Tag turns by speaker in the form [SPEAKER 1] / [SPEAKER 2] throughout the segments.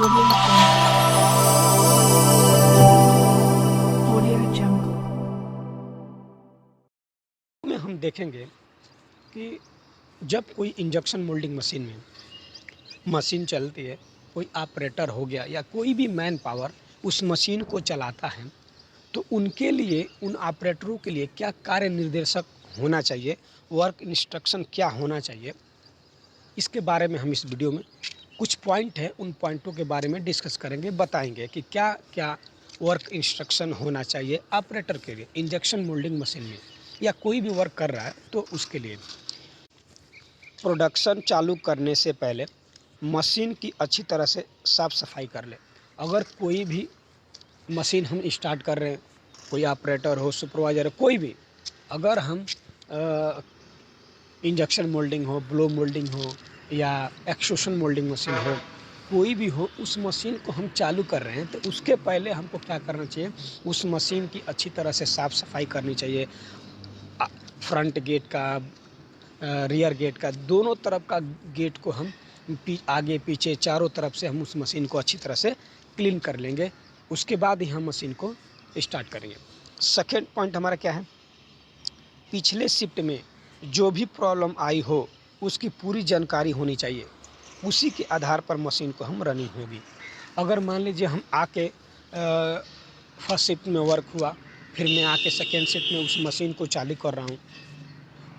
[SPEAKER 1] Audio Jungle. Audio Jungle.
[SPEAKER 2] में हम देखेंगे कि जब कोई इंजेक्शन मोल्डिंग मशीन चलती है, कोई ऑपरेटर हो गया या कोई भी मैन पावर उस मशीन को चलाता है, तो उनके लिए, उन ऑपरेटरों के लिए क्या कार्य निर्देशक होना चाहिए, वर्क इंस्ट्रक्शन क्या होना चाहिए, इसके बारे में हम इस वीडियो में कुछ पॉइंट है, उन पॉइंटों के बारे में डिस्कस करेंगे, बताएंगे कि क्या क्या वर्क इंस्ट्रक्शन होना चाहिए ऑपरेटर के लिए इंजेक्शन मोल्डिंग मशीन में, या कोई भी वर्क कर रहा है तो उसके लिए। प्रोडक्शन चालू करने से पहले मशीन की अच्छी तरह से साफ़ सफाई कर ले। अगर कोई भी मशीन हम स्टार्ट कर रहे हैं, कोई ऑपरेटर हो, सुपरवाइज़र हो, कोई भी, अगर हम इंजेक्शन मोल्डिंग हो, ब्लो मोल्डिंग हो या एक्सट्रूशन मोल्डिंग मशीन हो, कोई भी हो, उस मशीन को हम चालू कर रहे हैं तो उसके पहले हमको क्या करना चाहिए, उस मशीन की अच्छी तरह से साफ़ सफाई करनी चाहिए। फ्रंट गेट का, रियर गेट का, दोनों तरफ का गेट को हम आगे पीछे चारों तरफ से हम उस मशीन को अच्छी तरह से क्लीन कर लेंगे। उसके बाद ही हम मशीन को स्टार्ट करेंगे। सेकेंड पॉइंट हमारा क्या है, पिछले शिफ्ट में जो भी प्रॉब्लम आई हो उसकी पूरी जानकारी होनी चाहिए, उसी के आधार पर मशीन को हम रनिंग होगी। अगर मान लीजिए हम आके फर्स्ट शिफ्ट में वर्क हुआ, फिर मैं आके सेकेंड शिफ्ट में उस मशीन को चालू कर रहा हूँ,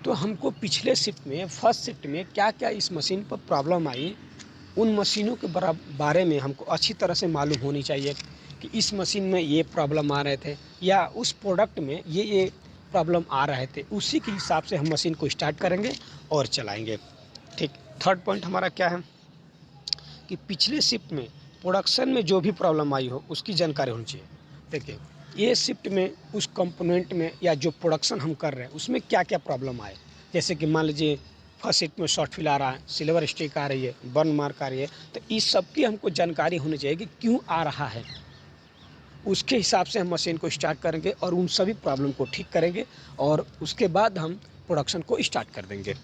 [SPEAKER 2] तो हमको पिछले शिफ्ट में, फर्स्ट शिफ्ट में क्या क्या इस मशीन पर प्रॉब्लम आई, उन मशीनों के बारे में हमको अच्छी तरह से मालूम होनी चाहिए कि इस मशीन में ये प्रॉब्लम आ रहे थे या उस प्रोडक्ट में ये प्रॉब्लम आ रहे थे। उसी के हिसाब से हम मशीन को स्टार्ट करेंगे और चलाएंगे। ठीक। थर्ड पॉइंट हमारा क्या है कि पिछले शिफ्ट में प्रोडक्शन में जो भी प्रॉब्लम आई हो उसकी जानकारी होनी चाहिए। देखिए, ये शिफ्ट में उस कंपोनेंट में या जो प्रोडक्शन हम कर रहे हैं उसमें क्या क्या प्रॉब्लम आए। जैसे कि मान लीजिए फर्स्ट शिफ्ट में शॉर्ट फिल आ रहा है, सिल्वर स्टिक आ रही है, बर्न मार्क आ रही है, तो इस सब की हमको जानकारी होनी चाहिए कि क्यों आ रहा है। उसके हिसाब से हम मशीन को स्टार्ट करेंगे और उन सभी प्रॉब्लम को ठीक करेंगे और उसके बाद हम प्रोडक्शन को स्टार्ट कर देंगे।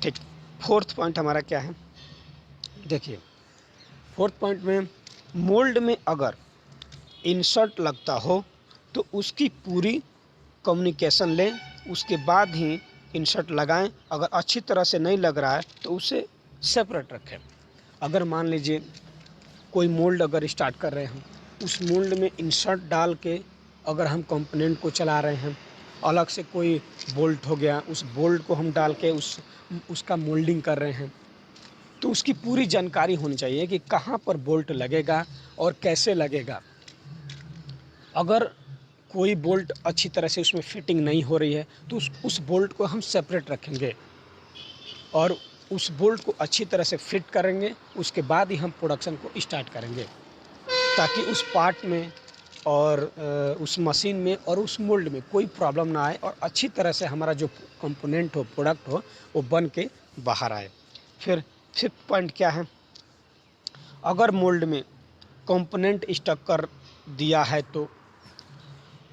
[SPEAKER 2] ठीक। फोर्थ पॉइंट हमारा क्या है, देखिए फोर्थ पॉइंट में, मोल्ड में अगर इंसर्ट लगता हो तो उसकी पूरी कम्युनिकेशन लें, उसके बाद ही इंसर्ट लगाएं। अगर अच्छी तरह से नहीं लग रहा है तो उसे सेपरेट रखें। अगर मान लीजिए कोई मोल्ड अगर स्टार्ट कर रहे हैं, उस मोल्ड में इंसर्ट डाल के अगर हम कंपोनेंट को चला रहे हैं, अलग से कोई बोल्ट हो गया, उस बोल्ट को हम डाल के उसका मोल्डिंग कर रहे हैं, तो उसकी पूरी जानकारी होनी चाहिए कि कहाँ पर बोल्ट लगेगा और कैसे लगेगा। अगर कोई बोल्ट अच्छी तरह से उसमें फिटिंग नहीं हो रही है तो उस बोल्ट को हम सेपरेट रखेंगे और उस बोल्ट को अच्छी तरह से फिट करेंगे। उसके बाद ही हम प्रोडक्शन को स्टार्ट करेंगे, ताकि उस पार्ट में और उस मशीन में और उस मोल्ड में कोई प्रॉब्लम ना आए और अच्छी तरह से हमारा जो कंपोनेंट हो, प्रोडक्ट हो, वो बन के बाहर आए। फिर फिफ्थ पॉइंट क्या है, अगर मोल्ड में कंपोनेंट स्टक कर दिया है तो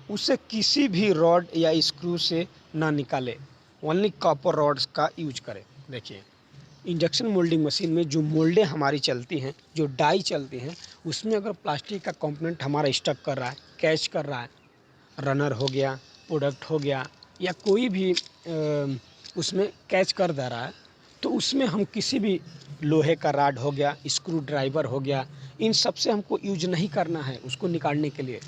[SPEAKER 2] उसे किसी भी रॉड या स्क्रू से ना निकाले, ओनली कॉपर रॉड्स का यूज करें। देखिए, इंजेक्शन मोल्डिंग मशीन में जो मोल्डें हमारी चलती हैं, जो डाई चलती हैं, उसमें अगर प्लास्टिक का कंपोनेंट हमारा स्टक कर रहा है, कैच कर रहा है, रनर हो गया, प्रोडक्ट हो गया, या कोई भी उसमें कैच कर दे रहा है, तो उसमें हम किसी भी लोहे का राड हो गया, स्क्रू ड्राइवर हो गया, इन सब से हमको यूज नहीं करना है उसको निकालने के लिए।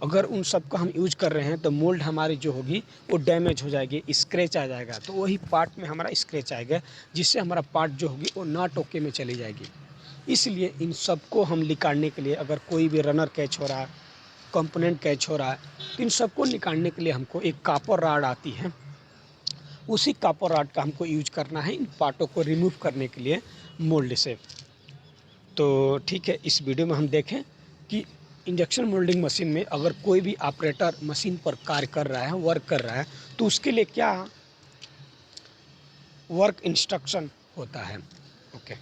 [SPEAKER 2] अगर उन सब का हम यूज कर रहे हैं तो मोल्ड हमारी जो होगी वो डैमेज हो जाएगी, स्क्रैच आ जाएगा, तो वही पार्ट में हमारा स्क्रैच आएगा, जिससे हमारा पार्ट जो होगी वो नॉट ओके में चली जाएगी। इसलिए इन सब को हम निकालने के लिए, अगर कोई भी रनर कैच हो रहा है, कंपोनेंट कैच हो रहा है, तो इन सबको निकालने के लिए हमको एक कॉपर रॉड आती है, उसी कॉपर रॉड का हमको यूज करना है इन पार्टों को रिमूव करने के लिए मोल्ड से। तो ठीक है, इस वीडियो में हम देखें कि इंजेक्शन मोल्डिंग मशीन में अगर कोई भी ऑपरेटर मशीन पर कार्य कर रहा है, वर्क कर रहा है, तो उसके लिए क्या वर्क इंस्ट्रक्शन होता है। ओके।